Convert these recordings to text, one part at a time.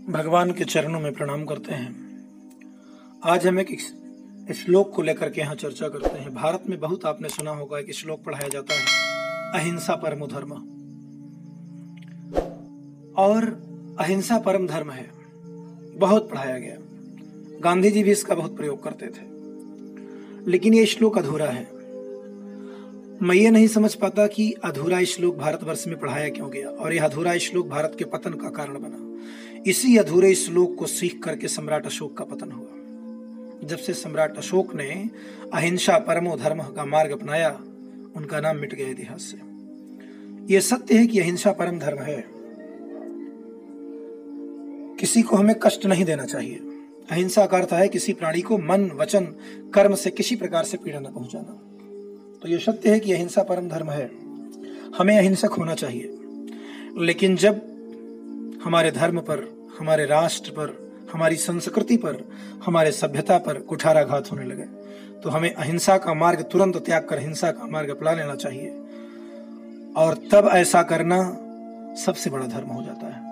भगवान के चरणों में प्रणाम करते हैं। आज हम एक श्लोक को लेकर के यहाँ चर्चा करते हैं। भारत में बहुत आपने सुना होगा एक श्लोक पढ़ाया जाता है, अहिंसा परमो धर्म। और अहिंसा परम धर्म है, बहुत पढ़ाया गया। गांधी जी भी इसका बहुत प्रयोग करते थे, लेकिन ये श्लोक अधूरा है। मैं ये नहीं समझ पाता कि अधूरा श्लोक भारतवर्ष में पढ़ाया क्यों गया और यह अधूरा श्लोक भारत के पतन का कारण बना। इसी अधूरे श्लोक को सीख करके सम्राट अशोक का पतन हुआ। जब से सम्राट अशोक ने अहिंसा परमो धर्म का मार्ग अपनाया, उनका नाम मिट गया इतिहास से। यह सत्य है कि अहिंसा परम धर्म है। किसी को हमें कष्ट नहीं देना चाहिए। अहिंसा का अर्थ है किसी प्राणी को मन, वचन, कर्म से किसी प्रकार से पीड़ा न पहुंचाना। तो यह सत्य है कि अहिंसा परम धर्म है, हमें अहिंसक होना चाहिए। लेकिन जब हमारे धर्म पर, हमारे राष्ट्र पर, हमारी संस्कृति पर, हमारे सभ्यता पर कुठाराघात होने लगे तो हमें अहिंसा का मार्ग तुरंत त्याग कर हिंसा का मार्ग अपना लेना चाहिए। और तब ऐसा करना सबसे बड़ा धर्म हो जाता है।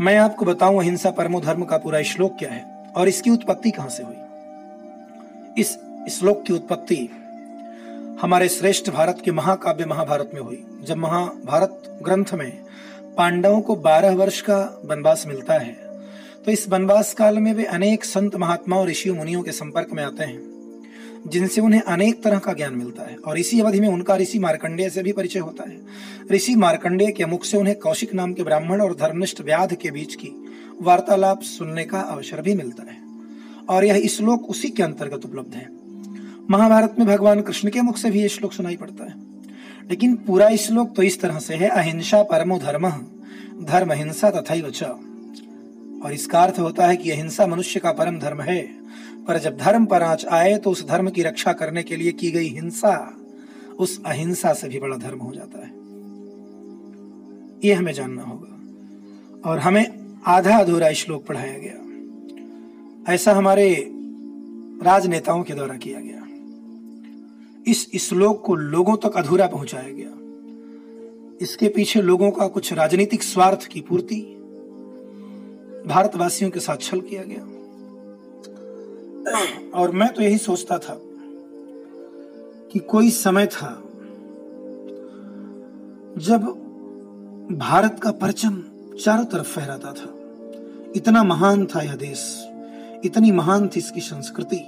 मैं आपको बताऊं अहिंसा परमो धर्म का पूरा श्लोक क्या है और इसकी उत्पत्ति कहां से हुई। इस श्लोक की उत्पत्ति हमारे श्रेष्ठ भारत के महाकाव्य महाभारत में हुई। जब महाभारत ग्रंथ में पांडवों को 12 वर्ष का वनवास मिलता है, तो इस वनवास काल में वे अनेक संत महात्माओं, ऋषियों, मुनियों के संपर्क में आते हैं, जिनसे उन्हें अनेक तरह का ज्ञान मिलता है। और इसी अवधि में उनका ऋषि मार्कंडेय से भी परिचय होता है। ऋषि मार्कंडेय के मुख से उन्हें कौशिक नाम के ब्राह्मण और धर्मनिष्ठ व्याध के बीच की वार्तालाप सुनने का अवसर भी मिलता है। और यह श्लोक उसी के अंतर्गत उपलब्ध है। महाभारत में भगवान कृष्ण के मुख से भी यह श्लोक सुनाई पड़ता है। लेकिन पूरा श्लोक तो इस तरह से है, अहिंसा परमो धर्म, धर्म हिंसा तथैव च। और इसका अर्थ होता है कि अहिंसा मनुष्य का परम धर्म है, पर जब धर्म पर आंच आए तो उस धर्म की रक्षा करने के लिए की गई हिंसा उस अहिंसा से भी बड़ा धर्म हो जाता है। यह हमें जानना होगा। और हमें आधा अधूरा श्लोक पढ़ाया गया, ऐसा हमारे राजनेताओं के द्वारा किया गया। इस श्लोक को लोगों तक अधूरा पहुंचाया गया। इसके पीछे लोगों का कुछ राजनीतिक स्वार्थ की पूर्ति, भारतवासियों के साथ छल किया गया। और मैं तो यही सोचता था कि कोई समय था जब भारत का परचम चारों तरफ फहराता था। इतना महान था यह देश, इतनी महान थी इसकी संस्कृति,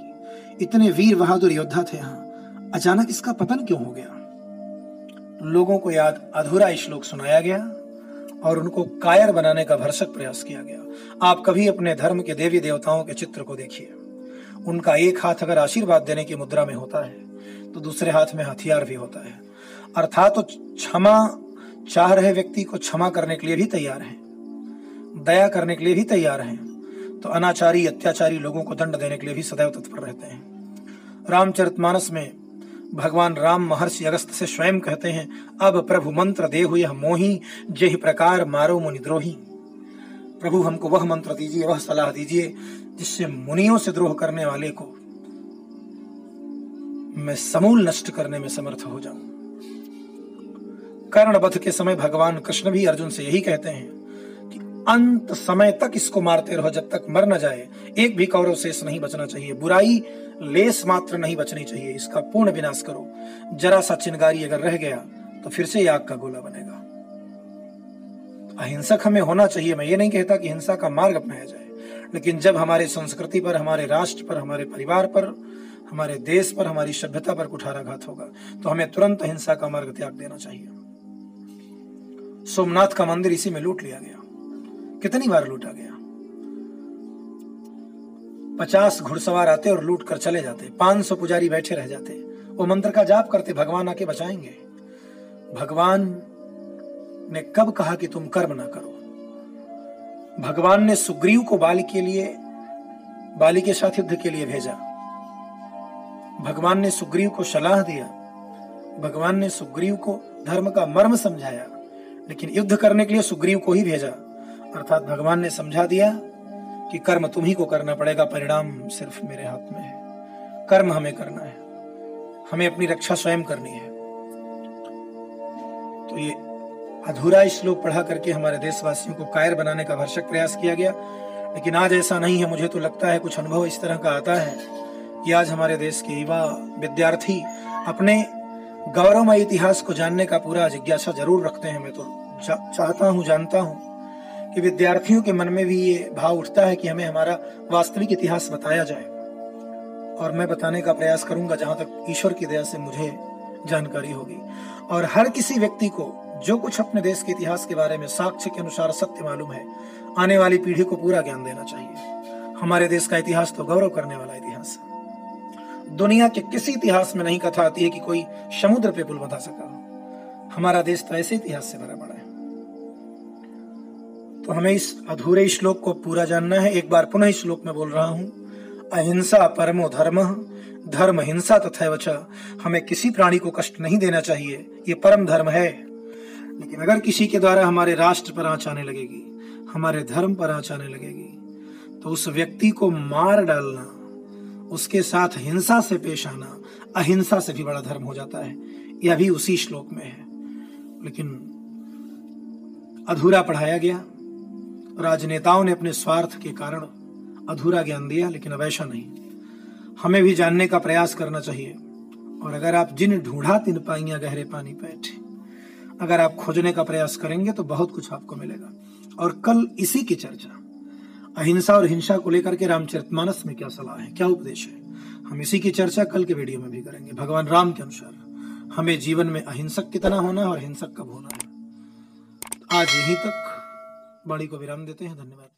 इतने वीर बहादुर योद्धा थे यहाँ। अचानक इसका पतन क्यों हो गया? लोगों को याद अधूरा श्लोक सुनाया गया और उनको कायर बनाने का भरसक प्रयास किया गया। आप कभी अपने धर्म के देवी देवताओं के चित्र को देखिए। उनका एक हाथ अगर आशीर्वाद देने की मुद्रा में होता है तो दूसरे हाथ में हथियार भी होता है। अर्थात तो क्षमा चाह रहे व्यक्ति को क्षमा करने के लिए भी तैयार हैं, दया करने के लिए भी तैयार हैं, तो अनाचारी अत्याचारी लोगों को दंड देने के लिए भी सदैव तत्पर रहते हैं। रामचरितमानस में भगवान राम महर्षि अगस्त से स्वयं कहते हैं, अब प्रभु मंत्र देहु यह मोही, जेहि प्रकार मारो मुनिद्रोही। प्रभु हमको वह मंत्र दीजिए, वह सलाह दीजिए जिससे मुनियों से द्रोह करने वाले को मैं समूल नष्ट करने में समर्थ हो जाऊं। कर्णवध के समय भगवान कृष्ण भी अर्जुन से यही कहते हैं कि अंत समय तक इसको मारते रहो, जब तक मर न जाए। एक भी कौरव शेष नहीं बचना चाहिए, बुराई लेस मात्र नहीं बचनी चाहिए, इसका पूर्ण विनाश करो। जरा सा चिंगारी अगर रह गया तो फिर से आग का गोला बनेगा। अहिंसक हमें होना चाहिए। मैं ये नहीं कहता कि हिंसा का मार्ग अपनाया जाए, लेकिन जब हमारे संस्कृति पर, हमारे राष्ट्र पर, हमारे परिवार पर, हमारे देश पर, हमारी सभ्यता पर कुठाराघात होगा तो हमें तुरंत अहिंसा का मार्ग त्याग देना चाहिए। सोमनाथ का मंदिर इसी में लूट लिया गया। कितनी बार लूटा गया? 50 घुड़सवार आते और लूट कर चले जाते, 500 पुजारी बैठे रह जाते, वो मंत्र का जाप करते, भगवान आके बचाएंगे। भगवान ने कब कहा कि तुम कर्म ना करो? भगवान ने सुग्रीव को बाली के साथ युद्ध के लिए भेजा। भगवान ने सुग्रीव को सलाह दिया, भगवान ने सुग्रीव को धर्म का मर्म समझाया, लेकिन युद्ध करने के लिए सुग्रीव को ही भेजा। अर्थात भगवान ने समझा दिया कि कर्म तुम्ही को करना पड़ेगा, परिणाम सिर्फ मेरे हाथ में है। कर्म हमें करना है, हमें अपनी रक्षा स्वयं करनी है। तो ये अधूरा श्लोक पढ़ा करके हमारे देशवासियों को कायर बनाने का भरसक प्रयास किया गया, लेकिन आज ऐसा नहीं है। मुझे तो लगता है कुछ अनुभव इस तरह का आता है कि आज हमारे देश के युवा विद्यार्थी अपने गौरवमय इतिहास को जानने का पूरा जिज्ञासा जरूर रखते हैं। मैं तो चाहता हूँ, जानता हूँ कि विद्यार्थियों के मन में भी ये भाव उठता है कि हमें हमारा वास्तविक इतिहास बताया जाए, और मैं बताने का प्रयास करूंगा जहां तक ईश्वर की दया से मुझे जानकारी होगी। और हर किसी व्यक्ति को जो कुछ अपने देश के इतिहास के बारे में साक्ष्य के अनुसार सत्य मालूम है, आने वाली पीढ़ी को पूरा ज्ञान देना चाहिए। हमारे देश का इतिहास तो गौरव करने वाला इतिहास है। दुनिया के किसी इतिहास में नहीं कथा आती है कि कोई समुद्र पे पुल बना सका। हमारा देश तो ऐसे इतिहास से भरा पड़ा है। तो हमें इस अधूरे श्लोक को पूरा जानना है। एक बार पुनः इस श्लोक में बोल रहा हूं, अहिंसा परमो धर्मः, धर्म हिंसा तथैव च। हमें किसी प्राणी को कष्ट नहीं देना चाहिए, ये परम धर्म है। लेकिन अगर किसी के द्वारा हमारे राष्ट्र पर आंच आने लगेगी, हमारे धर्म पर आंच आने लगेगी, तो उस व्यक्ति को मार डालना, उसके साथ हिंसा से पेश आना अहिंसा से भी बड़ा धर्म हो जाता है। यह भी उसी श्लोक में है, लेकिन अधूरा पढ़ाया गया। राजनेताओं ने अपने स्वार्थ के कारण अधूरा ज्ञान दिया, लेकिन अब ऐसा नहीं। हमें भी जानने का प्रयास करना चाहिए। और अगर आप जिन ढूंढा तिन पाइयां गहरे पानी बैठे, अगर आप खोजने का प्रयास करेंगे तो बहुत कुछ आपको मिलेगा। और कल इसी की चर्चा, अहिंसा और हिंसा को लेकर के रामचरितमानस में क्या सलाह है, क्या उपदेश है, हम इसी की चर्चा कल के वीडियो में भी करेंगे। भगवान राम के अनुसार हमें जीवन में अहिंसक कितना होना है और हिंसक कब होना है। आज यहीं तक वाणी को विराम देते हैं। धन्यवाद।